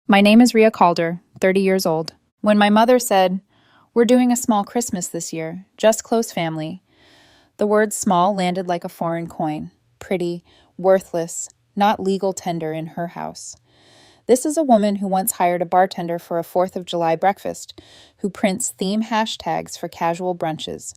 My name is Ria Calder, 30 years old. When my mother said, "We're doing a small Christmas this year, just close family," the word small landed like a foreign coin. Pretty, worthless, not legal tender in her house. This is a woman who once hired a bartender for a 4th of July breakfast, who prints theme hashtags for casual brunches.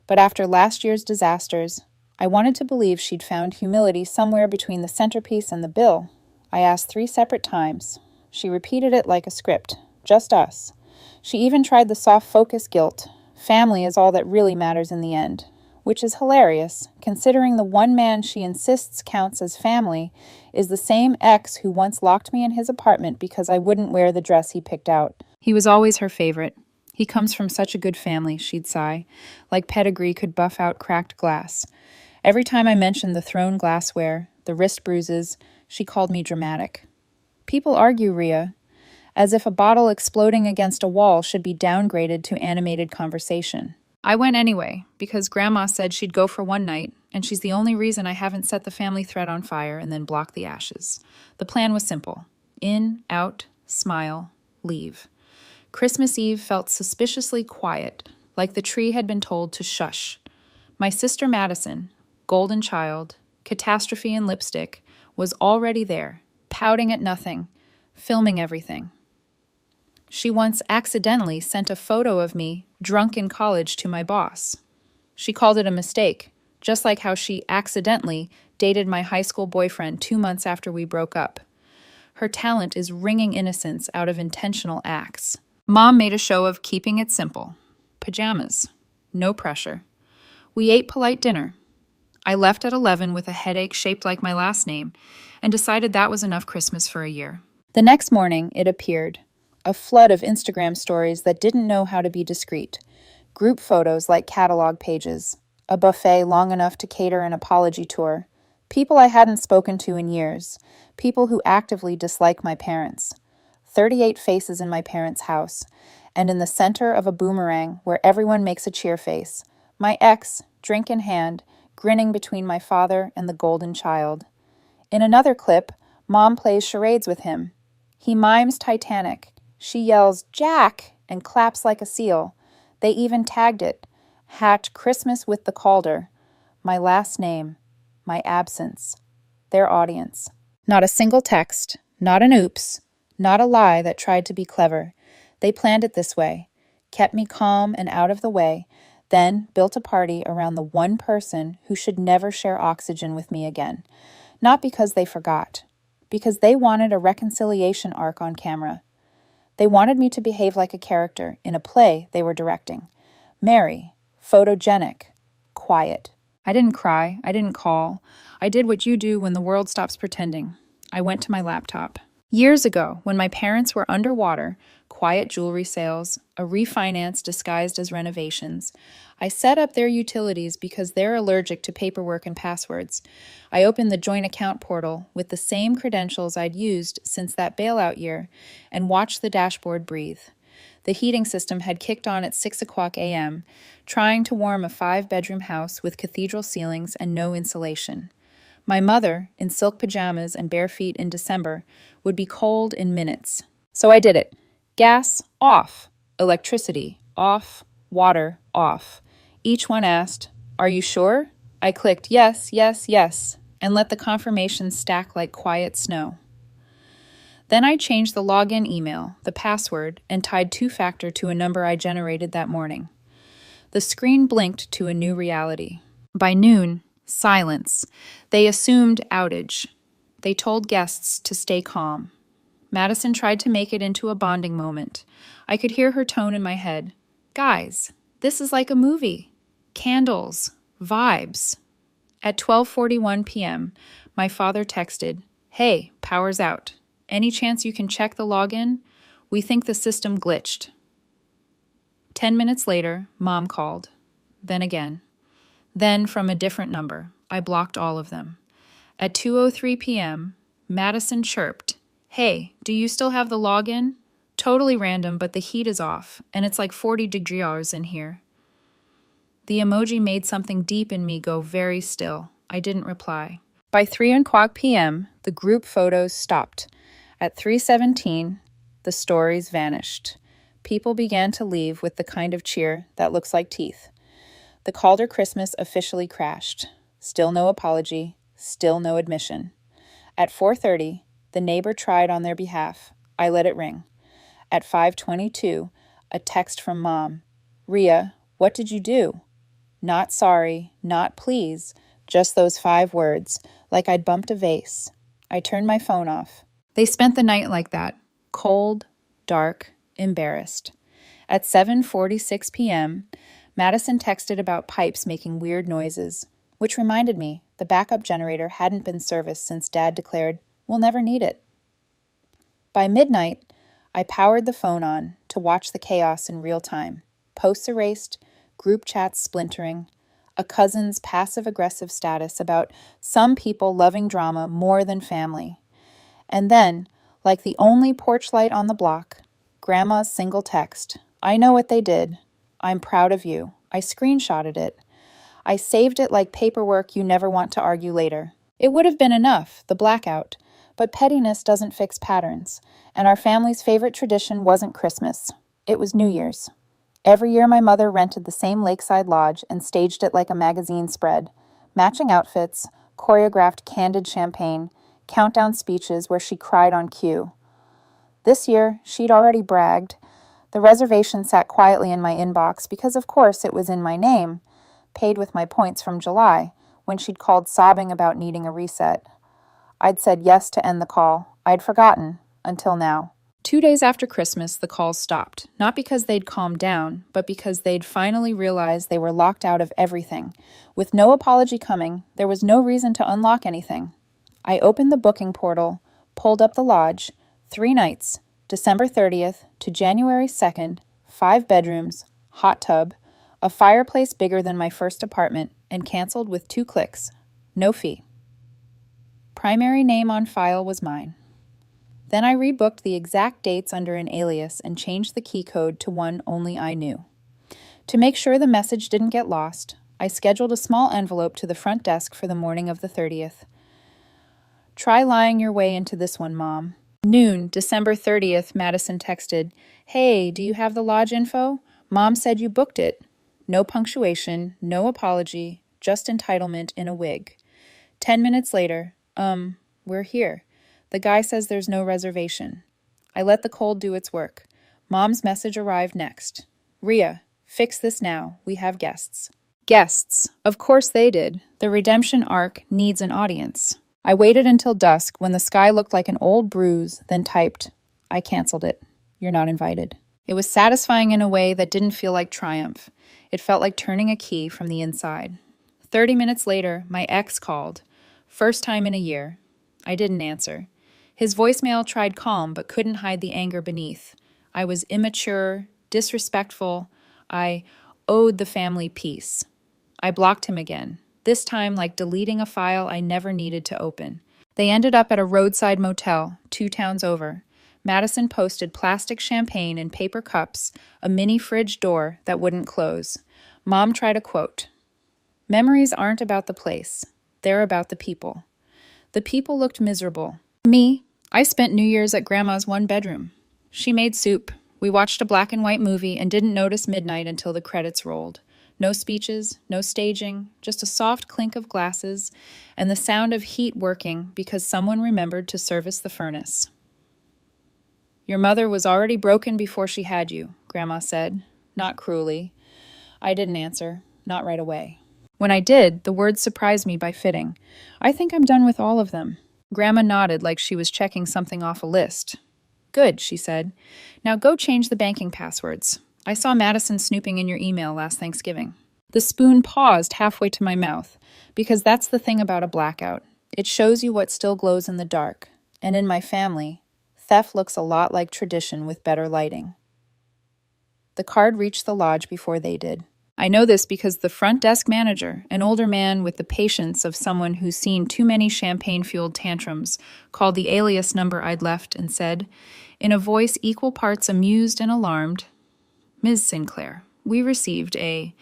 But after last year's disasters, I wanted to believe she'd found humility somewhere between the centerpiece and the bill. I asked 3 separate times. She repeated it like a script. Just us. She even tried the soft focus guilt. Family is all that really matters in the end. Which is hilarious, considering the one man she insists counts as family is the same ex who once locked me in his apartment because I wouldn't wear the dress he picked out. He was always her favorite. He comes from such a good family, she'd sigh, like pedigree could buff out cracked glass. Every time I mentioned the thrown glassware, the wrist bruises, she called me dramatic. People argue, Ria, as if a bottle exploding against a wall should be downgraded to animated conversation. I went anyway, because Grandma said she'd go for one night, and she's the only reason I haven't set the family thread on fire and then blocked the ashes. The plan was simple. In, out, smile, leave. Christmas Eve felt suspiciously quiet, like the tree had been told to shush. My sister Madison, golden child, catastrophe in lipstick, was already there, pouting at nothing, filming everything. She once accidentally sent a photo of me drunk in college to my boss. She called it a mistake, just like how she accidentally dated my high school boyfriend 2 months after we broke up. Her talent is wringing innocence out of intentional acts. Mom made a show of keeping it simple. Pajamas. No pressure. We ate polite dinner. I left at 11 with a headache shaped like my last name and decided that was enough Christmas for a year. The next morning, it appeared. A flood of Instagram stories that didn't know how to be discreet. Group photos like catalog pages. A buffet long enough to cater an apology tour. People I hadn't spoken to in years. People who actively dislike my parents. 38 faces in my parents' house. And in the center of a boomerang where everyone makes a cheer face. My ex, drink in hand, grinning between my father and the golden child. In another clip, Mom plays charades with him. He mimes Titanic. She yells, "Jack!" and claps like a seal. They even tagged it. #Christmas with the Calder. My last name. My absence. Their audience. Not a single text. Not an oops. Not a lie that tried to be clever. They planned it this way. Kept me calm and out of the way. Then built a party around the one person who should never share oxygen with me again. Not because they forgot. Because they wanted a reconciliation arc on camera. They wanted me to behave like a character in a play they were directing. Merry, photogenic, quiet. I didn't cry. I didn't call. I did what you do when the world stops pretending. I went to my laptop. Years ago, when my parents were underwater, quiet jewelry sales, a refinance disguised as renovations, I set up their utilities because they're allergic to paperwork and passwords. I opened the joint account portal with the same credentials I'd used since that bailout year and watched the dashboard breathe. The heating system had kicked on at 6 o'clock a.m., trying to warm a 5-bedroom house with cathedral ceilings and no insulation. My mother, in silk pajamas and bare feet in December, would be cold in minutes. So I did it. Gas, off. Electricity, off. Water, off. Each one asked, "Are you sure?" I clicked yes, yes, yes, and let the confirmations stack like quiet snow. Then I changed the login email, the password, and tied 2-factor to a number I generated that morning. The screen blinked to a new reality. By noon, silence. They assumed outage. They told guests to stay calm. Madison tried to make it into a bonding moment. I could hear her tone in my head. "Guys, this is like a movie. Candles, vibes." At 12:41 p.m., my father texted, "Hey, power's out. Any chance you can check the login? We think the system glitched." 10 minutes later, Mom called. Then again. Then from a different number. I blocked all of them. At 2:03 p.m., Madison chirped, "Hey, do you still have the login? Totally random, but the heat is off, and it's like 40 degrees in here." The emoji made something deep in me go very still. I didn't reply. By 3 o'clock p.m., the group photos stopped. At 3:17, the stories vanished. People began to leave with the kind of cheer that looks like teeth. The Calder Christmas officially crashed. Still no apology, still no admission. At 4:30, the neighbor tried on their behalf. I let it ring. At 5:22, a text from Mom. Ria, what did you do? Not sorry, not please, just those 5 words, like I'd bumped a vase. I turned my phone off. They spent the night like that, cold, dark, embarrassed. At 7:46 p.m., Madison texted about pipes making weird noises, which reminded me the backup generator hadn't been serviced since Dad declared, "We'll never need it." By midnight, I powered the phone on to watch the chaos in real time. Posts erased, group chats splintering, a cousin's passive-aggressive status about some people loving drama more than family. And then, like the only porch light on the block, Grandma's single text, I know what they did. I'm proud of you. I screenshotted it. I saved it like paperwork you never want to argue later. It would have been enough, the blackout, but pettiness doesn't fix patterns, and our family's favorite tradition wasn't Christmas. It was New Year's. Every year my mother rented the same lakeside lodge and staged it like a magazine spread. Matching outfits, choreographed candid champagne, countdown speeches where she cried on cue. This year, she'd already bragged. The reservation sat quietly in my inbox because, of course, it was in my name, paid with my points from July, when she'd called sobbing about needing a reset. I'd said yes to end the call. I'd forgotten, until now. 2 days after Christmas, the calls stopped, not because they'd calmed down, but because they'd finally realized they were locked out of everything. With no apology coming, there was no reason to unlock anything. I opened the booking portal, pulled up the lodge, 3 nights, December 30th to January 2nd, 5 bedrooms, hot tub, a fireplace bigger than my first apartment, and canceled with 2 clicks. No fee. Primary name on file was mine. Then I rebooked the exact dates under an alias and changed the key code to one only I knew. To make sure the message didn't get lost, I scheduled a small envelope to the front desk for the morning of the 30th. Try lying your way into this one, Mom. Noon, December 30th, Madison texted, Hey, do you have the lodge info? Mom said you booked it. No punctuation, no apology, just entitlement in a wig. 10 minutes later, we're here. The guy says there's no reservation. I let the cold do its work. Mom's message arrived next. Ria, fix this now. We have guests. Guests. Of course they did. The redemption arc needs an audience. I waited until dusk when the sky looked like an old bruise, then typed, I canceled it. You're not invited. It was satisfying in a way that didn't feel like triumph. It felt like turning a key from the inside. 30 minutes later, my ex called. First time in a year. I didn't answer. His voicemail tried calm but couldn't hide the anger beneath. I was immature, disrespectful. I owed the family peace. I blocked him again, this time like deleting a file I never needed to open. They ended up at a roadside motel, 2 towns over. Madison posted plastic champagne in paper cups, a mini fridge door that wouldn't close. Mom tried a quote. Memories aren't about the place. They're about the people. The people looked miserable. Me, I spent New Year's at Grandma's 1 bedroom. She made soup. We watched a black and white movie and didn't notice midnight until the credits rolled. No speeches, no staging, just a soft clink of glasses and the sound of heat working because someone remembered to service the furnace. Your mother was already broken before she had you, Grandma said, not cruelly. I didn't answer, not right away. When I did, the words surprised me by fitting. I think I'm done with all of them. Grandma nodded like she was checking something off a list. Good, she said. Now go change the banking passwords. I saw Madison snooping in your email last Thanksgiving. The spoon paused halfway to my mouth, because that's the thing about a blackout. It shows you what still glows in the dark. And in my family, theft looks a lot like tradition with better lighting. The card reached the lodge before they did. I know this because the front desk manager, an older man with the patience of someone who's seen too many champagne-fueled tantrums, called the alias number I'd left and said, in a voice equal parts amused and alarmed, Ms. Sinclair, we received a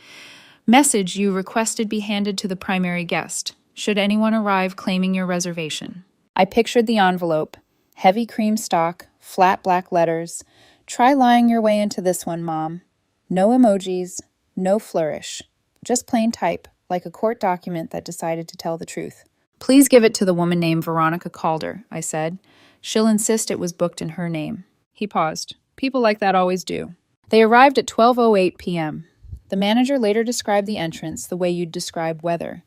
message you requested be handed to the primary guest, should anyone arrive claiming your reservation. I pictured the envelope, Heavy cream stock, flat black letters. Try lying your way into this one, Mom. No emojis, no flourish. Just plain type, like a court document that decided to tell the truth. Please give it to the woman named Veronica Calder, I said. She'll insist it was booked in her name. He paused. People like that always do. They arrived at 12:08 p.m. The manager later described the entrance the way you'd describe weather.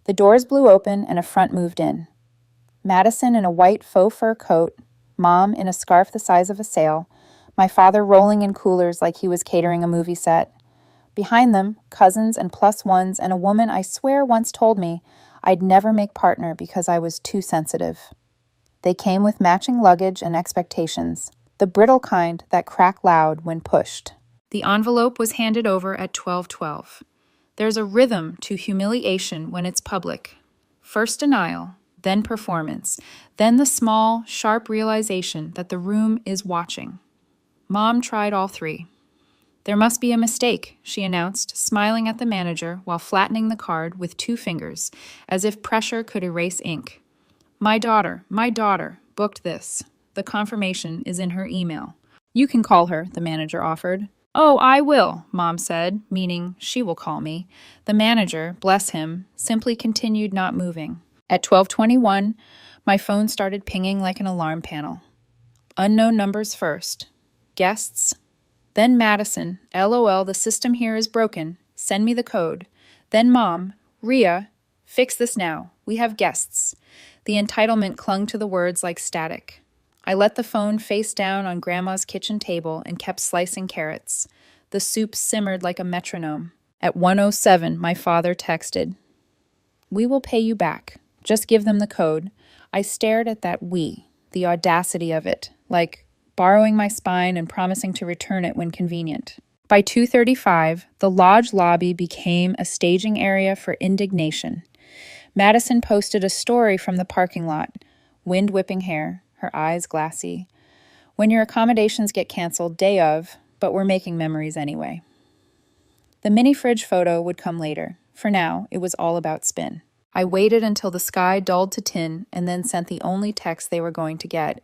The doors blew open and a front moved in. Madison in a white faux fur coat, Mom in a scarf the size of a sail, my father rolling in coolers like he was catering a movie set. Behind them, cousins and plus ones and a woman I swear once told me I'd never make partner because I was too sensitive. They came with matching luggage and expectations, the brittle kind that crack loud when pushed. The envelope was handed over at 12:12. There's a rhythm to humiliation when it's public. First denial, then performance, then the small, sharp realization that the room is watching. Mom tried all three. There must be a mistake, she announced, smiling at the manager while flattening the card with 2 fingers, as if pressure could erase ink. My daughter, booked this. The confirmation is in her email. You can call her, the manager offered. Oh, I will, Mom said, meaning she will call me. The manager, bless him, simply continued not moving. At 12:21, my phone started pinging like an alarm panel. Unknown numbers first. Guests. Then Madison, LOL, the system here is broken. Send me the code. Then Mom, Rhea, fix this now. We have guests. The entitlement clung to the words like static. I let the phone face down on Grandma's kitchen table and kept slicing carrots. The soup simmered like a metronome. At 1:07, my father texted, "We will pay you back. Just give them the code." I stared at that "we," the audacity of it, like borrowing my spine and promising to return it when convenient. By 2:35, the lodge lobby became a staging area for indignation. Madison posted a story from the parking lot, wind whipping hair, her eyes glassy. When your accommodations get canceled day of, but we're making memories anyway. The mini fridge photo would come later. For now, it was all about spin. I waited until the sky dulled to tin and then sent the only text they were going to get.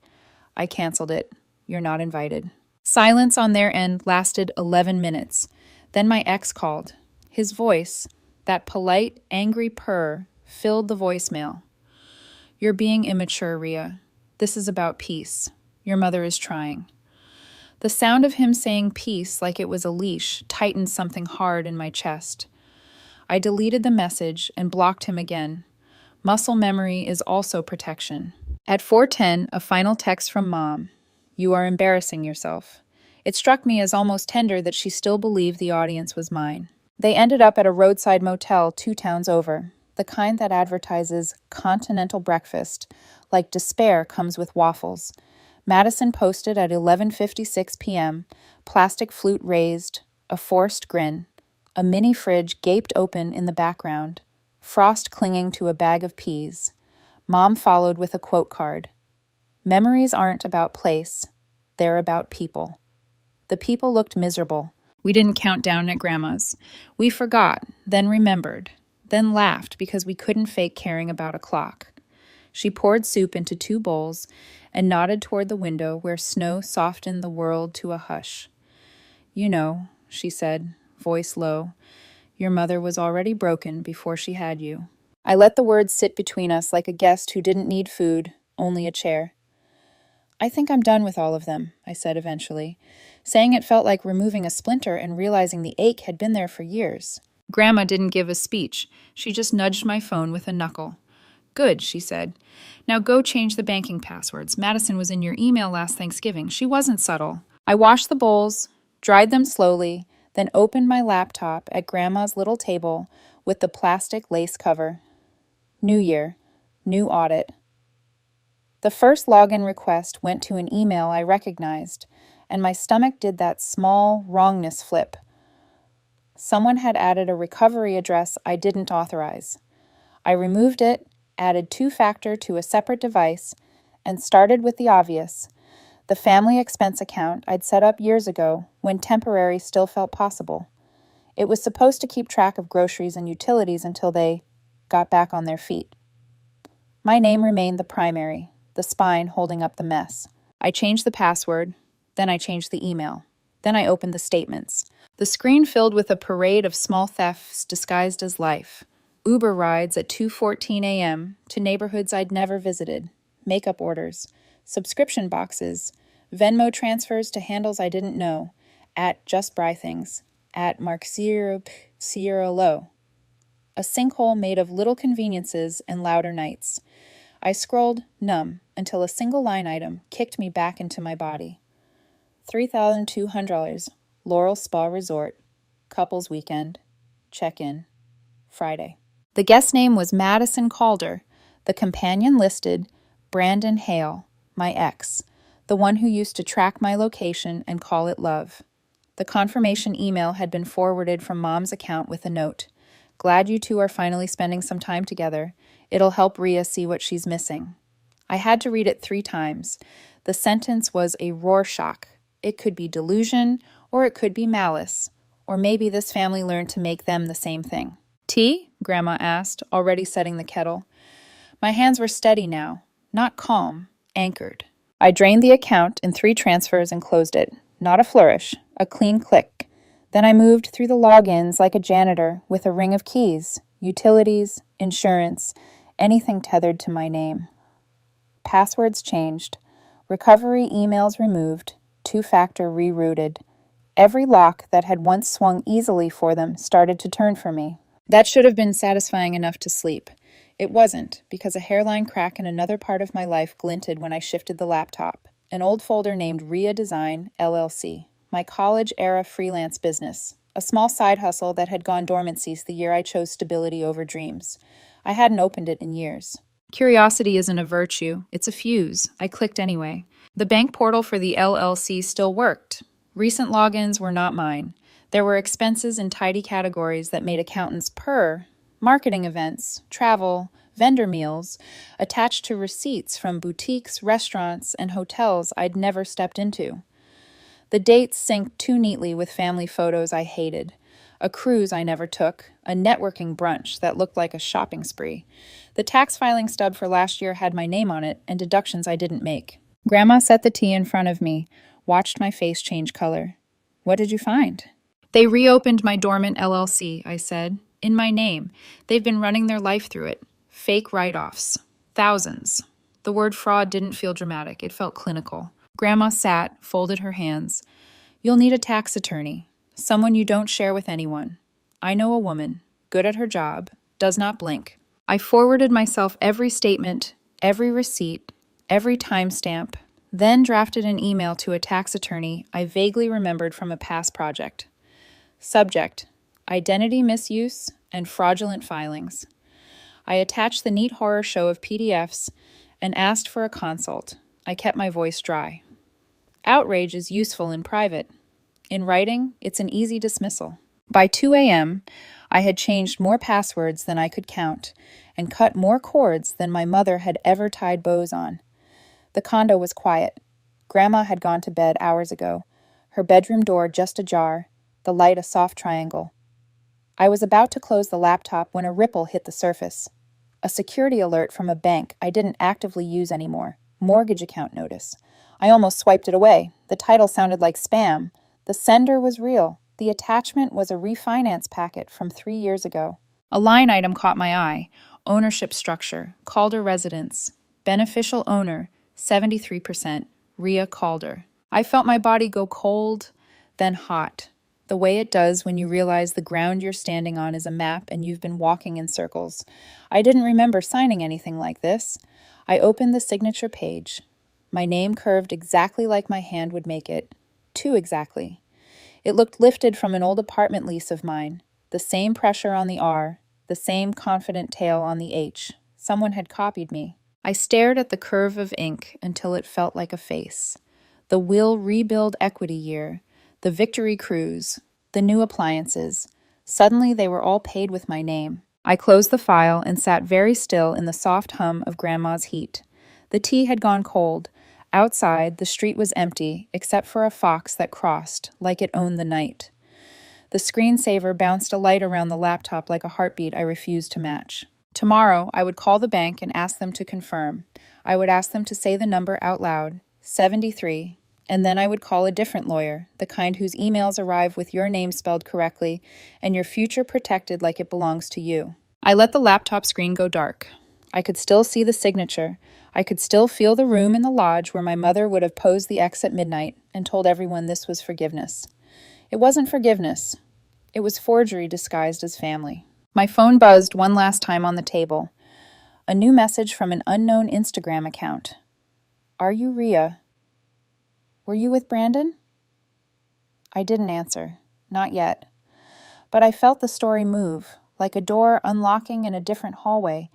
I canceled it. You're not invited. Silence on their end lasted 11 minutes. Then my ex called. His voice, that polite, angry purr, filled the voicemail. You're being immature, Rhea. This is about peace. Your mother is trying. The sound of him saying peace like it was a leash tightened something hard in my chest. I deleted the message and blocked him again. Muscle memory is also protection. At 4:10, a final text from Mom. You are embarrassing yourself. It struck me as almost tender that she still believed the audience was mine. They ended up at a roadside motel 2 towns over, the kind that advertises continental breakfast, like despair comes with waffles. Madison posted at 11:56 p.m., plastic flute raised, a forced grin, a mini fridge gaped open in the background, frost clinging to a bag of peas. Mom followed with a quote card. Memories aren't about place, they're about people. The people looked miserable. We didn't count down at Grandma's. We forgot, then remembered, then laughed because we couldn't fake caring about a clock. She poured soup into 2 bowls and nodded toward the window where snow softened the world to a hush. You know, she said, voice low, your mother was already broken before she had you. I let the words sit between us like a guest who didn't need food, only a chair. I think I'm done with all of them, I said eventually, saying it felt like removing a splinter and realizing the ache had been there for years. Grandma didn't give a speech. She just nudged my phone with a knuckle. Good, she said. Now go change the banking passwords. Madison was in your email last Thanksgiving. She wasn't subtle. I washed the bowls, dried them slowly, then opened my laptop at Grandma's little table with the plastic lace cover. New year, new audit. The first login request went to an email I recognized, and my stomach did that small wrongness flip. Someone had added a recovery address I didn't authorize. I removed it, added 2-factor to a separate device, and started with the obvious, the family expense account I'd set up years ago when temporary still felt possible. It was supposed to keep track of groceries and utilities until they got back on their feet. My name remained the primary, the spine holding up the mess. I changed the password, then I changed the email. Then I opened the statements. The screen filled with a parade of small thefts disguised as life. Uber rides at 2:14 a.m. to neighborhoods I'd never visited, makeup orders, subscription boxes, Venmo transfers to handles I didn't know, at Just Buy Things, at Mark Sierra Low. A sinkhole made of little conveniences and louder nights. I scrolled, numb, until a single line item kicked me back into my body. $3,200, Laurel Spa Resort, couples weekend, check-in, Friday. The guest name was Madison Calder. The companion listed Brandon Hale, my ex, the one who used to track my location and call it love. The confirmation email had been forwarded from Mom's account with a note. Glad you two are finally spending some time together. It'll help Rhea see what she's missing. I had to read it 3 times. The sentence was a Rorschach. It could be delusion, or it could be malice, or maybe this family learned to make them the same thing. Tea? Grandma asked, already setting the kettle. My hands were steady now, not calm, anchored. I drained the account in 3 transfers and closed it. Not a flourish, a clean click. Then I moved through the logins like a janitor with a ring of keys, utilities, insurance, anything tethered to my name. Passwords changed, recovery emails removed, 2-factor rerouted. Every lock that had once swung easily for them started to turn for me. That should have been satisfying enough to sleep. It wasn't, because a hairline crack in another part of my life glinted when I shifted the laptop. An old folder named Rhea Design, LLC, my college-era freelance business, a small side hustle that had gone dormant since the year I chose stability over dreams. I hadn't opened it in years. Curiosity isn't a virtue, it's a fuse. I clicked anyway. The bank portal for the LLC still worked. Recent logins were not mine. There were expenses in tidy categories that made accountants purr: marketing events, travel, vendor meals, attached to receipts from boutiques, restaurants, and hotels I'd never stepped into. The dates synced too neatly with family photos I hated. A cruise I never took, a networking brunch that looked like a shopping spree. The tax filing stub for last year had my name on it and deductions I didn't make. Grandma set the tea in front of me, watched my face change color. What did you find? They reopened my dormant LLC, I said. In my name. They've been running their life through it. Fake write-offs. Thousands. The word fraud didn't feel dramatic. It felt clinical. Grandma sat, folded her hands. You'll need a tax attorney. Someone you don't share with anyone. I know a woman, good at her job, does not blink. I forwarded myself every statement, every receipt, every timestamp, then drafted an email to a tax attorney I vaguely remembered from a past project. Subject: identity misuse and fraudulent filings. I attached the neat horror show of PDFs and asked for a consult. I kept my voice dry. Outrage is useful in private. In writing, it's an easy dismissal. By 2 a.m., I had changed more passwords than I could count and cut more cords than my mother had ever tied bows on. The condo was quiet. Grandma had gone to bed hours ago, her bedroom door just ajar, the light a soft triangle. I was about to close the laptop when a ripple hit the surface. A security alert from a bank I didn't actively use anymore. Mortgage account notice. I almost swiped it away. The title sounded like spam. The sender was real. The attachment was a refinance packet from 3 years ago. A line item caught my eye. Ownership structure. Calder residence. Beneficial owner. 73%. Rhea Calder. I felt my body go cold, then hot. The way it does when you realize the ground you're standing on is a map and you've been walking in circles. I didn't remember signing anything like this. I opened the signature page. My name curved exactly like my hand would make it. Too exactly. It looked lifted from an old apartment lease of mine. The same pressure on the R, the same confident tail on the H. Someone had copied me. I stared at the curve of ink until it felt like a face. The Will Rebuild Equity Year, the Victory Cruise, the new appliances. Suddenly they were all paid with my name. I closed the file and sat very still in the soft hum of Grandma's heat. The tea had gone cold. Outside, the street was empty, except for a fox that crossed, like it owned the night. The screensaver bounced a light around the laptop like a heartbeat I refused to match. Tomorrow, I would call the bank and ask them to confirm. I would ask them to say the number out loud, 73, and then I would call a different lawyer, the kind whose emails arrive with your name spelled correctly and your future protected like it belongs to you. I let the laptop screen go dark. I could still see the signature. I could still feel the room in the lodge where my mother would have posed the X at midnight and told everyone this was forgiveness. It wasn't forgiveness. It was forgery disguised as family. My phone buzzed one last time on the table. A new message from an unknown Instagram account. Are you Rhea? Were you with Brandon? I didn't answer. Not yet. But I felt the story move, like a door unlocking in a different hallway,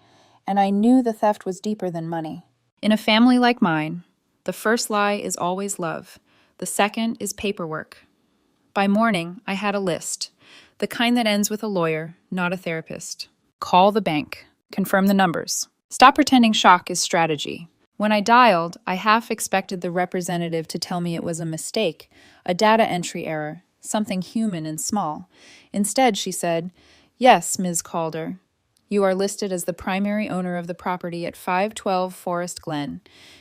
and I knew the theft was deeper than money. In a family like mine, the first lie is always love. The second is paperwork. By morning, I had a list, the kind that ends with a lawyer, not a therapist. Call the bank. Confirm the numbers. Stop pretending shock is strategy. When I dialed, I half expected the representative to tell me it was a mistake, a data entry error, something human and small. Instead, she said, "Yes, Ms. Calder. You are listed as the primary owner of the property at 512 Forest Glen.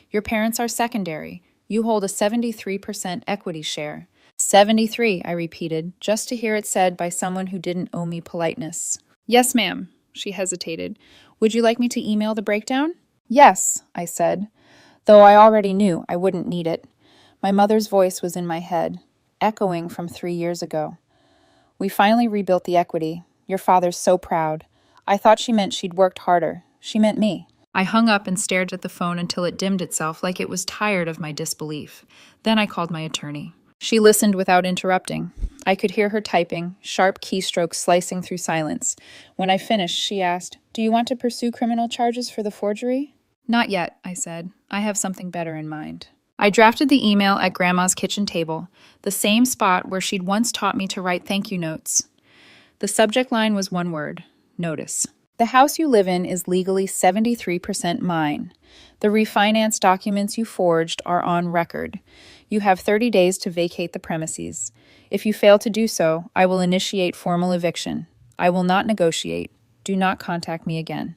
Your parents are secondary. You hold a 73% equity share." 73, I repeated, just to hear it said by someone who didn't owe me politeness. "Yes, ma'am," she hesitated. "Would you like me to email the breakdown?" "Yes," I said, though I already knew I wouldn't need it. My mother's voice was in my head, echoing from 3 years ago. "We finally rebuilt the equity. Your father's so proud." I thought she meant she'd worked harder. She meant me. I hung up and stared at the phone until it dimmed itself like it was tired of my disbelief. Then I called my attorney. She listened without interrupting. I could hear her typing, sharp keystrokes slicing through silence. When I finished, she asked, "Do you want to pursue criminal charges for the forgery?" "Not yet," I said. "I have something better in mind." I drafted the email at Grandma's kitchen table, the same spot where she'd once taught me to write thank you notes. The subject line was one word: notice. The house you live in is legally 73% mine. The refinance documents you forged are on record. You have 30 days to vacate the premises. If you fail to do so, I will initiate formal eviction. I will not negotiate. Do not contact me again.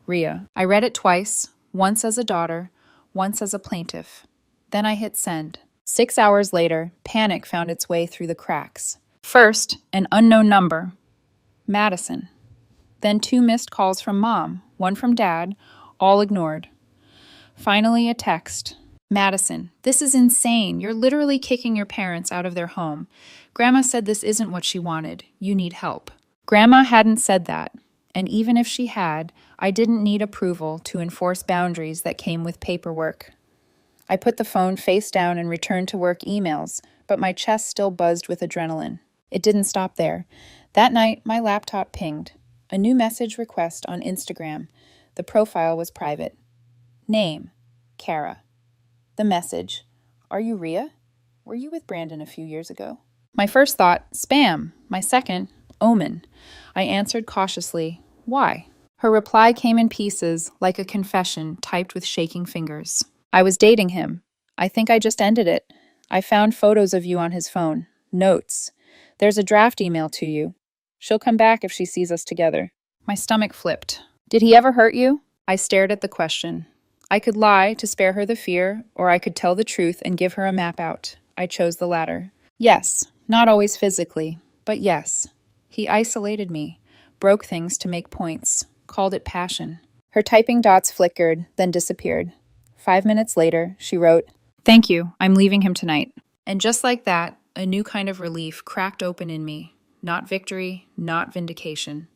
Rhea. I read it twice, once as a daughter, once as a plaintiff. Then I hit send. 6 hours later, panic found its way through the cracks. First, an unknown number. Madison. Then 2 missed calls from Mom, 1 from Dad, all ignored. Finally, a text. "Madison, this is insane. You're literally kicking your parents out of their home. Grandma said this isn't what she wanted. You need help." Grandma hadn't said that, and even if she had, I didn't need approval to enforce boundaries that came with paperwork. I put the phone face down and returned to work emails, but my chest still buzzed with adrenaline. It didn't stop there. That night, my laptop pinged. A new message request on Instagram. The profile was private. Name: Kara. The message: "Are you Rhea? Were you with Brandon a few years ago?" My first thought: spam. My second: omen. I answered cautiously, "Why?" Her reply came in pieces, like a confession typed with shaking fingers. "I was dating him. I think I just ended it. I found photos of you on his phone. Notes. There's a draft email to you. She'll come back if she sees us together." My stomach flipped. "Did he ever hurt you?" I stared at the question. I could lie to spare her the fear, or I could tell the truth and give her a map out. I chose the latter. Yes, not always physically, but yes. He isolated me, broke things to make points, called it passion. Her typing dots flickered, then disappeared. 5 minutes later, she wrote, "Thank you, I'm leaving him tonight." And just like that, a new kind of relief cracked open in me. Not victory, not vindication.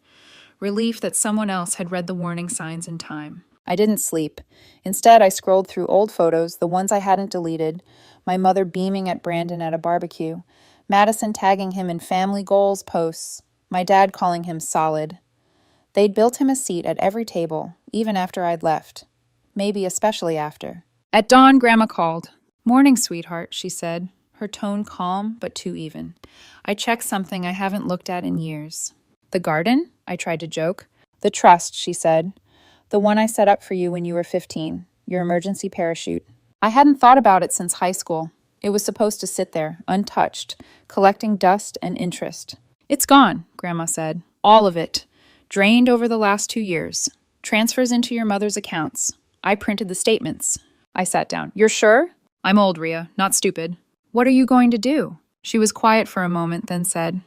Relief that someone else had read the warning signs in time. I didn't sleep. Instead, I scrolled through old photos, the ones I hadn't deleted, my mother beaming at Brandon at a barbecue, Madison tagging him in family goals posts, my dad calling him solid. They'd built him a seat at every table, even after I'd left. Maybe especially after. At dawn, Grandma called. "Morning, sweetheart," she said, her tone calm but too even. I checked something I haven't looked at in years. "The garden?" I tried to joke. "The trust," she said. "The one I set up for you when you were 15, your emergency parachute. I hadn't thought about it since high school. It was supposed to sit there, untouched, collecting dust and interest." "It's gone," Grandma said. "All of it. Drained over the last 2 years. Transfers into your mother's accounts. I printed the statements. I sat down. You're sure? I'm old, Rhea, not stupid. What are you going to do? She was quiet for a moment, then said,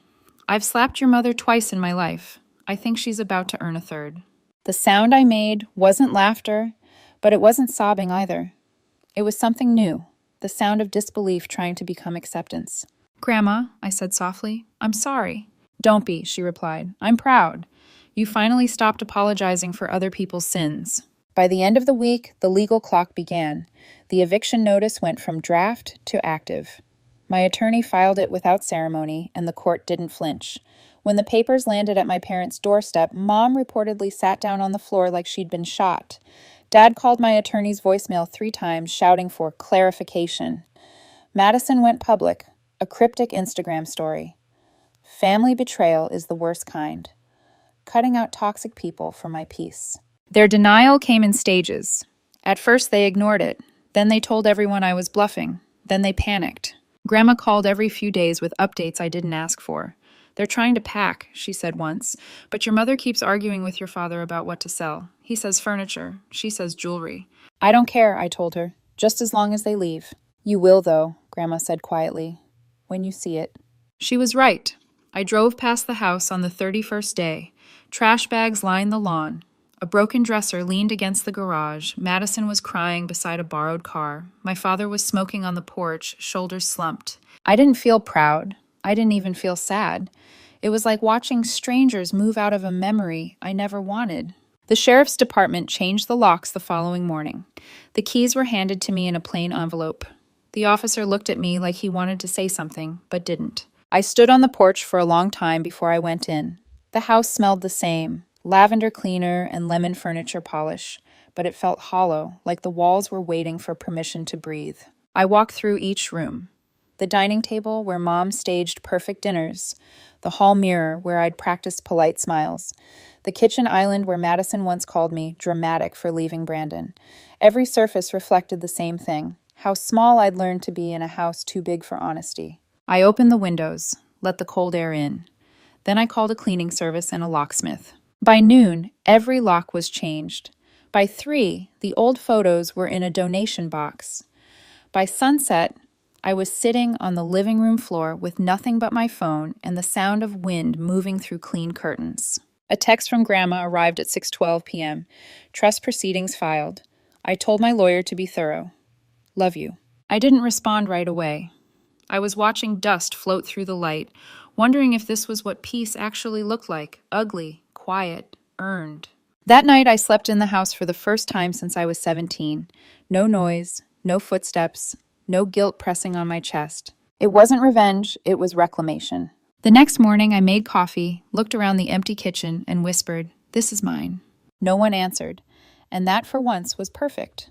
I've slapped your mother twice in my life. I think she's about to earn a third. The sound I made wasn't laughter, but it wasn't sobbing either. It was something new, the sound of disbelief trying to become acceptance. Grandma, I said softly, I'm sorry. Don't be, she replied. I'm proud. You finally stopped apologizing for other people's sins. By the end of the week, the legal clock began. The eviction notice went from draft to active. My attorney filed it without ceremony, and the court didn't flinch. When the papers landed at my parents' doorstep, Mom reportedly sat down on the floor like she'd been shot. Dad called my attorney's voicemail 3 times, shouting for clarification. Madison went public, a cryptic Instagram story. Family betrayal is the worst kind. Cutting out toxic people for my peace. Their denial came in stages. At first, they ignored it. Then they told everyone I was bluffing. Then they panicked. Grandma called every few days with updates I didn't ask for. They're trying to pack, she said once, but your mother keeps arguing with your father about what to sell. He says furniture. She says jewelry. I don't care, I told her, just as long as they leave. You will, though, Grandma said quietly, when you see it. She was right. I drove past the house on the 31st day. Trash bags lined the lawn. A broken dresser leaned against the garage. Madison was crying beside a borrowed car. My father was smoking on the porch, shoulders slumped. I didn't feel proud. I didn't even feel sad. It was like watching strangers move out of a memory I never wanted. The sheriff's department changed the locks the following morning. The keys were handed to me in a plain envelope. The officer looked at me like he wanted to say something, but didn't. I stood on the porch for a long time before I went in. The house smelled the same, lavender cleaner and lemon furniture polish, but it felt hollow, like the walls were waiting for permission to breathe. I walked through each room. The dining table where Mom staged perfect dinners, the hall mirror where I'd practiced polite smiles, the kitchen island where Madison once called me dramatic for leaving Brandon. Every surface reflected the same thing, how small I'd learned to be in a house too big for honesty. I opened the windows, let the cold air in. Then I called a cleaning service and a locksmith. By noon, every lock was changed. By 3, the old photos were in a donation box. By sunset, I was sitting on the living room floor with nothing but my phone and the sound of wind moving through clean curtains. A text from Grandma arrived at 6:12 p.m. Trust proceedings filed. I told my lawyer to be thorough. Love you. I didn't respond right away. I was watching dust float through the light, wondering if this was what peace actually looked like, ugly, quiet, earned. That night I slept in the house for the first time since I was 17. No noise, no footsteps, no guilt pressing on my chest. It wasn't revenge, it was reclamation. The next morning I made coffee, looked around the empty kitchen, and whispered, "This is mine." No one answered, and that for once was perfect.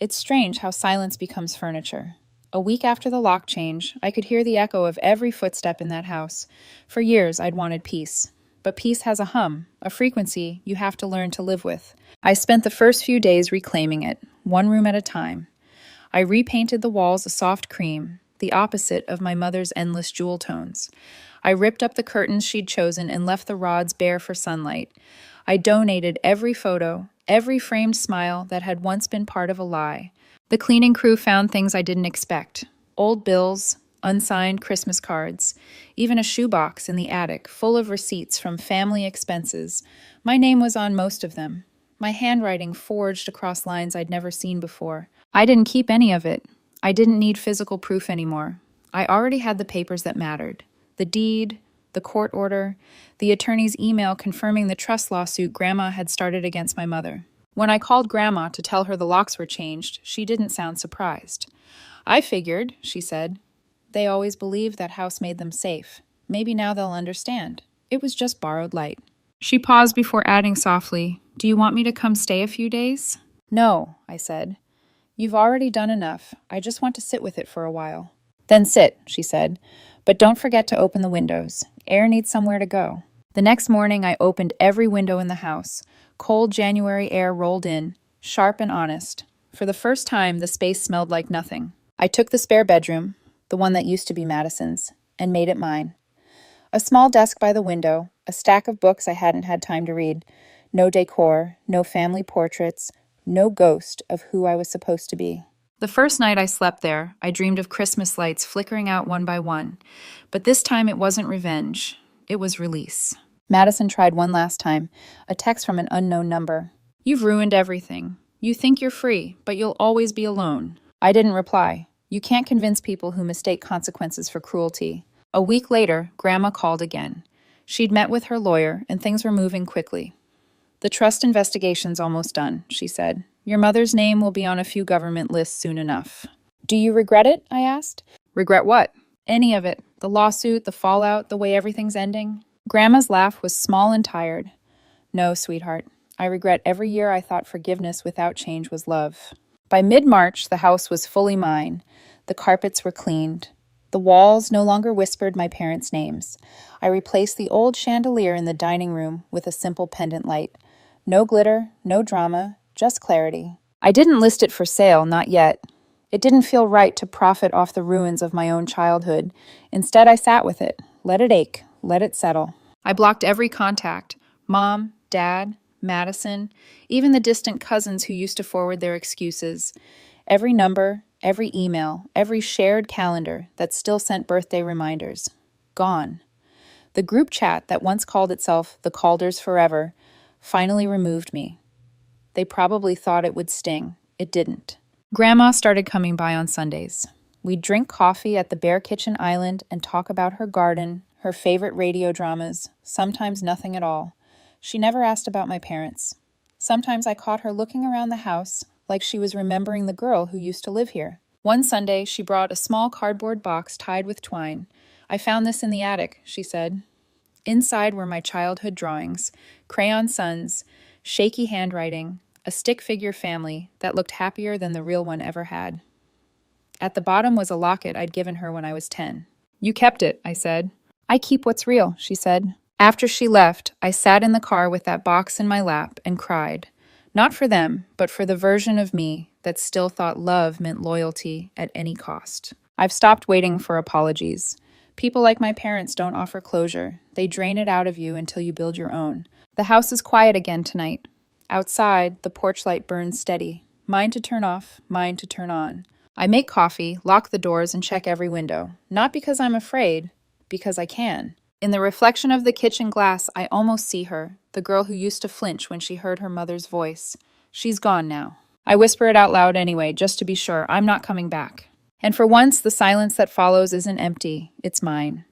It's strange how silence becomes furniture. A week after the lock change, I could hear the echo of every footstep in that house. For years, I'd wanted peace. But peace has a hum, a frequency you have to learn to live with. I spent the first few days reclaiming it, one room at a time. I repainted the walls a soft cream, the opposite of my mother's endless jewel tones. I ripped up the curtains she'd chosen and left the rods bare for sunlight. I donated every photo, every framed smile that had once been part of a lie. The cleaning crew found things I didn't expect. Old bills, unsigned Christmas cards, even a shoebox in the attic full of receipts from family expenses. My name was on most of them. My handwriting forged across lines I'd never seen before. I didn't keep any of it. I didn't need physical proof anymore. I already had the papers that mattered. The deed, the court order, the attorney's email confirming the trust lawsuit Grandma had started against my mother. When I called Grandma to tell her the locks were changed, she didn't sound surprised. I figured, she said, they always believed that house made them safe. Maybe now they'll understand. It was just borrowed light. She paused before adding softly, "Do you want me to come stay a few days?" "No," I said. "You've already done enough. I just want to sit with it for a while." "Then sit," she said. "But don't forget to open the windows. Air needs somewhere to go." The next morning, I opened every window in the house. Cold January air rolled in, sharp and honest. For the first time, the space smelled like nothing. I took the spare bedroom, the one that used to be Madison's, and made it mine. A small desk by the window, a stack of books I hadn't had time to read. No decor, no family portraits, No ghost of who I was supposed to be. The first night I slept there, I dreamed of Christmas lights flickering out one by one. But this time it wasn't revenge. It was release. Madison tried one last time, a text from an unknown number. You've ruined everything. You think you're free, but you'll always be alone. I didn't reply. You can't convince people who mistake consequences for cruelty. A week later, Grandma called again. She'd met with her lawyer, and things were moving quickly. The trust investigation's almost done, she said. Your mother's name will be on a few government lists soon enough. Do you regret it? I asked. Regret what? Any of it. The lawsuit, the fallout, the way everything's ending. Grandma's laugh was small and tired. No, sweetheart. I regret every year I thought forgiveness without change was love. By mid-March, the house was fully mine. The carpets were cleaned. The walls no longer whispered my parents' names. I replaced the old chandelier in the dining room with a simple pendant light. No glitter, no drama, just clarity. I didn't list it for sale, not yet. It didn't feel right to profit off the ruins of my own childhood. Instead, I sat with it, let it ache, let it settle. I blocked every contact. Mom, Dad, Madison, even the distant cousins who used to forward their excuses. Every number, every email, every shared calendar that still sent birthday reminders. Gone. The group chat that once called itself the Calders Forever finally removed me. They probably thought it would sting. It didn't. Grandma started coming by on Sundays. We'd drink coffee at the bare kitchen island and talk about her garden, her favorite radio dramas, sometimes nothing at all. She never asked about my parents. Sometimes I caught her looking around the house like she was remembering the girl who used to live here. One Sunday, she brought a small cardboard box tied with twine. I found this in the attic, she said. Inside were my childhood drawings, crayon suns, shaky handwriting, a stick figure family that looked happier than the real one ever had. At the bottom was a locket I'd given her when I was 10. You kept it, I said. I keep what's real, she said. After she left, I sat in the car with that box in my lap and cried. Not for them, but for the version of me that still thought love meant loyalty at any cost. I've stopped waiting for apologies. People like my parents don't offer closure. They drain it out of you until you build your own. The house is quiet again tonight. Outside, the porch light burns steady. Mine to turn off, mine to turn on. I make coffee, lock the doors, and check every window. Not because I'm afraid, because I can. In the reflection of the kitchen glass, I almost see her, the girl who used to flinch when she heard her mother's voice. She's gone now. I whisper it out loud anyway, just to be sure. I'm not coming back. And for once, the silence that follows isn't empty. It's mine.